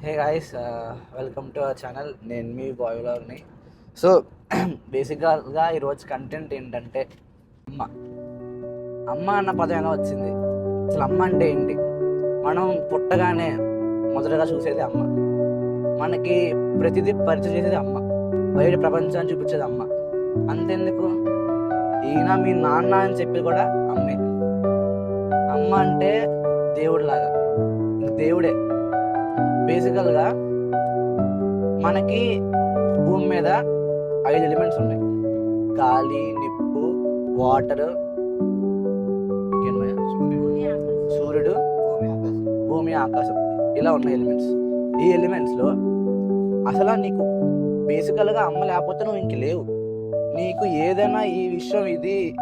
Hey guys, welcome to our channel. నేను మీ bye వ్లాగ్ని. So బేసిక్గా ఈరోజు కంటెంట్ ఏంటంటే అమ్మ. అమ్మ అన్న పదం ఎలా వచ్చింది, అసలు అమ్మ అంటే ఏంటి? మనం పుట్టగానే మొదటగా చూసేది అమ్మ. మనకి ప్రతిదీ పరిచయం చేసేది అమ్మ. బయట ప్రపంచాన్ని చూపించేది అమ్మ. అంతెందుకు, ఈయన మీ నాన్న అని చెప్పేది కూడా అమ్మే. అమ్మ అంటే దేవుడిలాగా, దేవుడే. బేసికల్గా మనకి భూమి మీద 5 ఎలిమెంట్స్ ఉన్నాయి: గాలి, నిప్పు, వాటర్, సూర్యుడు, భూమి, ఆకాశం. ఇలా ఉన్నాయి ఎలిమెంట్స్. ఈ ఎలిమెంట్స్లో అసలు నీకు బేసికల్గా అమ్మ లేకపోతే నువ్వు ఇంక లేవు. నీకు ఏదైనా ఈ విషయం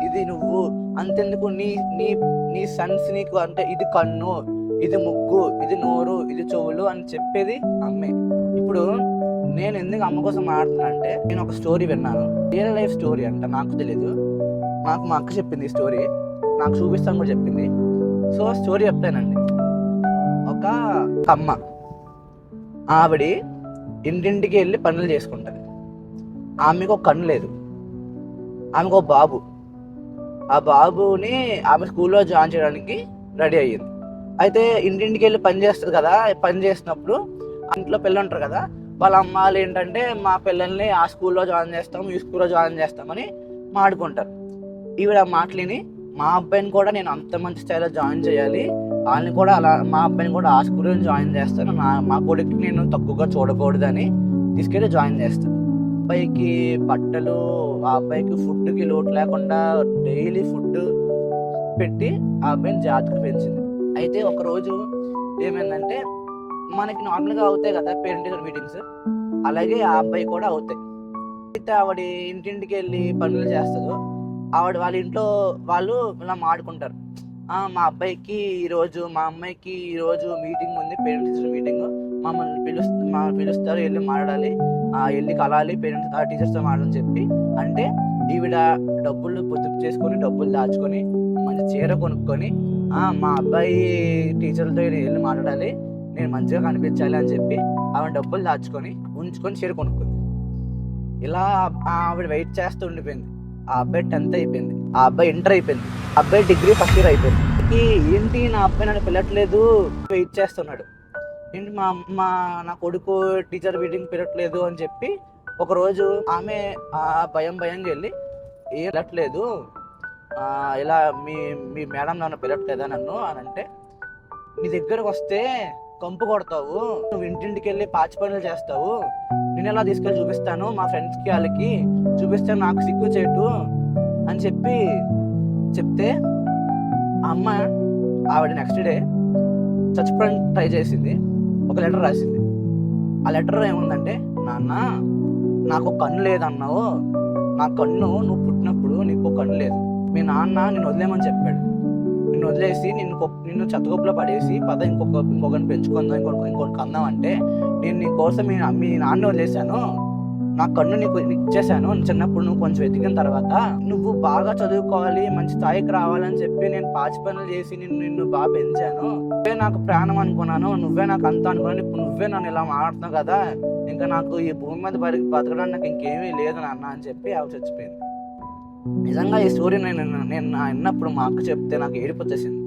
ఇది నువ్వు అంతెందుకు, నీ నీ నీ సన్స్ నీకు అంటే ఇది కన్ను, ఇది ముక్కు, ఇది నోరు, ఇది చెవులు అని చెప్పేది అమ్మే. ఇప్పుడు నేను ఎందుకు అమ్మ కోసం మాట్లాడుతున్నా అంటే, నేను ఒక స్టోరీ విన్నాను. రియల్ లైఫ్ స్టోరీ అంట, నాకు తెలీదు. నాకు మా అక్క చెప్పింది ఈ స్టోరీ, నాకు చూపిస్తాను కూడా చెప్పింది. సో స్టోరీ చెప్తానండి. ఒక అమ్మ, ఆవిడ ఇంటింటికి వెళ్ళి పనులు చేసుకుంటుంది. ఆమెకు ఒక కన్ను లేదు, ఆమెకు ఒక బాబు. ఆ బాబుని ఆమె స్కూల్లో జాయిన్ చేయడానికి రెడీ అయ్యింది. అయితే ఇంటింటికి వెళ్ళి పని చేస్తుంది కదా. పని చేసినప్పుడు ఇంట్లో పిల్లలు ఉంటారు కదా, వాళ్ళ అమ్మాలు ఏంటంటే మా పిల్లల్ని ఆ స్కూల్లో జాయిన్ చేస్తాం, ఈ స్కూల్లో జాయిన్ చేస్తామని మాడుకుంటారు. ఈవిడ మాటలిని మా అబ్బాయిని కూడా నేను అంత మంచి స్థాయిలో జాయిన్ చేయాలి, వాళ్ళని కూడా అలా మా అబ్బాయిని కూడా ఆ స్కూల్లో జాయిన్ చేస్తాను, మా కొడుకుని నేను తక్కువగా చూడకూడదని తీసుకెళ్ళి జాయిన్ చేస్తాను. అబ్బాయికి బట్టలు, ఆ అబ్బాయికి ఫుడ్కి లోటు లేకుండా డైలీ ఫుడ్ పెట్టి ఆ అబ్బాయిని జాగ్రత్తగా పెంచింది. అయితే ఒకరోజు ఏమైందంటే, మనకి నార్మల్గా అవుతాయి కదా పేరెంట్ టీచర్ మీటింగ్స్, అలాగే ఆ అబ్బాయి కూడా అవుతాయి. అయితే ఆవిడ ఇంటింటికి వెళ్ళి పనులు చేస్తుందో, ఆవిడ వాళ్ళ ఇంట్లో వాళ్ళు ఇలా మాడుకుంటారు. మా అబ్బాయికి ఈరోజు, మా అమ్మాయికి ఈరోజు మీటింగ్ ఉంది, పేరెంట్ టీచర్ మీటింగ్, మమ్మల్ని పిలుస్తారు, వెళ్ళి మాట్లాడాలి, వెళ్ళి కలాలి పేరెంట్స్ టీచర్స్తో మాట్లాడని చెప్పి. అంటే ఈవిడ డబ్బులు పొదుపు చేసుకొని, డబ్బులు దాచుకొని, మంచి చీర కొనుక్కొని, మా అబ్బాయి టీచర్లతో వెళ్ళి మాట్లాడాలి, నేను మంచిగా కనిపించాలి అని చెప్పి ఆవిడ డబ్బులు దాచుకొని ఉంచుకొని చీర కొనుక్కుంది. ఇలా ఆవిడ వెయిట్ చేస్తూ ఉండిపోయింది. ఆ అబ్బాయి 10th అయిపోయింది, ఆ అబ్బాయి ఇంటర్ అయిపోయింది, ఆ అబ్బాయి డిగ్రీ ఫస్ట్ ఇయర్ అయిపోయింది. ఏంటి నా అబ్బాయి నన్ను పిలట్లేదు, వెయిట్ చేస్తున్నాడు ఏంటి, నా కొడుకు టీచర్ మీటింగ్ పిలట్లేదు అని చెప్పి ఒకరోజు ఆమె భయంగా వెళ్ళి, ఏం పిలట్లేదు, ఇలా మీ మేడం నన్ను పిలట్లేదా నన్ను అని అంటే, నీ దగ్గరకు వస్తే కంపు కొడతావు, నువ్వు ఇంటింటికి వెళ్ళి పాచి పనులు చేస్తావు, నేను ఎలా తీసుకెళ్ళి చూపిస్తాను, మా ఫ్రెండ్స్కి వాళ్ళకి చూపిస్తాను, నాకు సిగ్గు చేటు అని చెప్తే అమ్మ ఆవిడ నెక్స్ట్ డే చచ్చిపోవడానికి ట్రై చేసింది. ఒక లెటర్ రాసింది. ఆ లెటర్ ఏముందంటే, నాన్న నాకు కన్ను లేదన్నావు, నా కన్ను నువ్వు పుట్టినప్పుడు నీకు కన్ను లేదు, మీ నాన్న నిన్ను వదిలేమని చెప్పాడు, నిన్ను వదిలేసి నిన్ను చెత్తగొప్పలో పడేసి పద ఇంకొకరిని పెంచుకుందాం, ఇంకొకటి కందాం అంటే, నేను నీ కోసం మీ నాన్న వదిలేశాను, నా కన్ను నీకు ఇచ్చేసాను. చిన్నప్పుడు నువ్వు కొంచెం వెతికిన తర్వాత నువ్వు బాగా చదువుకోవాలి, మంచి స్థాయికి రావాలని చెప్పి నేను పాచి పనులు చేసి నిన్ను బాగా పెంచాను, నువ్వే నాకు ప్రాణం అనుకున్నాను, నువ్వే నాకు అంత అనుకున్నాను, ఇప్పుడు నువ్వే నన్ను ఇలా మాట్లాడుతున్నావు కదా, ఇంకా నాకు ఈ భూమి మీద బతకడానికి నాకు ఇంకేమీ లేదు నాన్న అని చెప్పి ఆవిడ చచ్చిపోయింది. నిజంగా ఈ స్టోరీ నేను విన్నప్పుడు మా అక్క చెప్తే నాకు ఏడుపు వచ్చేసింది.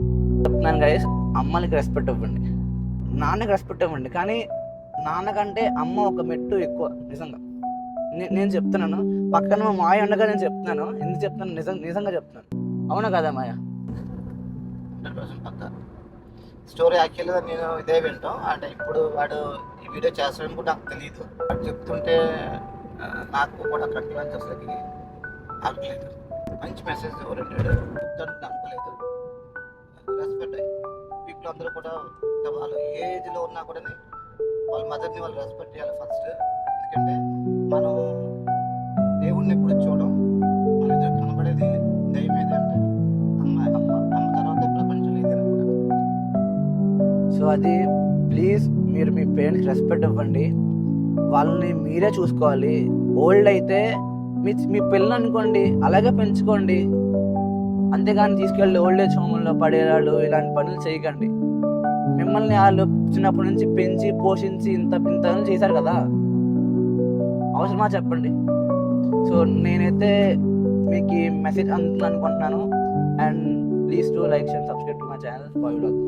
చెప్తున్నాను గైస్, అమ్మకి రెస్పెక్ట్ ఇవ్వండి, నాన్నకి రెస్పెక్ట్ ఇవ్వండి, కానీ నాన్నకంటే అమ్మ ఒక మెట్టు ఎక్కువ. నిజంగా నేను చెప్తున్నాను, పక్కన మా మాయ ఉండగా నేను చెప్తున్నాను. ఎందుకు చెప్తున్నాను, నిజంగా చెప్తున్నాను. అవునా కదా మాయ? 100% పక్క స్టోరీ. యాక్చువల్గా నేను ఇదే వింటాం అంటే, ఇప్పుడు వాడు ఈ వీడియో చేస్తాడని కూడా నాకు తెలియదు. వాడు చెప్తుంటే నాకు కూడా కట్టినంత అసలుకి ఆగలేదు. మంచి మెసేజ్ ఓరియంటెడ్ చెప్తానికి అనుకోలేదు. రెస్పెక్ట్ పీపుల్ అందరూ కూడా వాళ్ళు ఏ ఏజ్లో ఉన్నా కూడా వాళ్ళ మదర్ని వాళ్ళు రెస్పెక్ట్ చేయాలి ఫస్ట్. ఎందుకంటే మనం దేవుడిని ఎప్పుడు చూడం, మన ఎదురు కనబడేది దైవం ఏదంటే అమ్మ తర్వాత ప్రపంచంలో ఏదైనా కూడా. సో అది ప్లీజ్ మీరు మీ పేరెంట్స్కి రెస్పెక్ట్ ఇవ్వండి, వాళ్ళని మీరే చూసుకోవాలి. ఓల్డ్ అయితే మీ పిల్లలు అనుకోండి, అలాగే పెంచుకోండి, అంతేగాని తీసుకెళ్ళి ఓల్డ్ ఏజ్ హోమ్లో పడేవాళ్ళు ఇలాంటి పనులు చేయకండి. మిమ్మల్ని వాళ్ళు చిన్నప్పటి నుంచి పెంచి పోషించి ఇంత చేశారు కదా, అవసరమా చెప్పండి. సో నేనైతే మీకు ఈ మెసేజ్ అందుతుంది అనుకుంటున్నాను. And please to like and subscribe to my channel for vlog.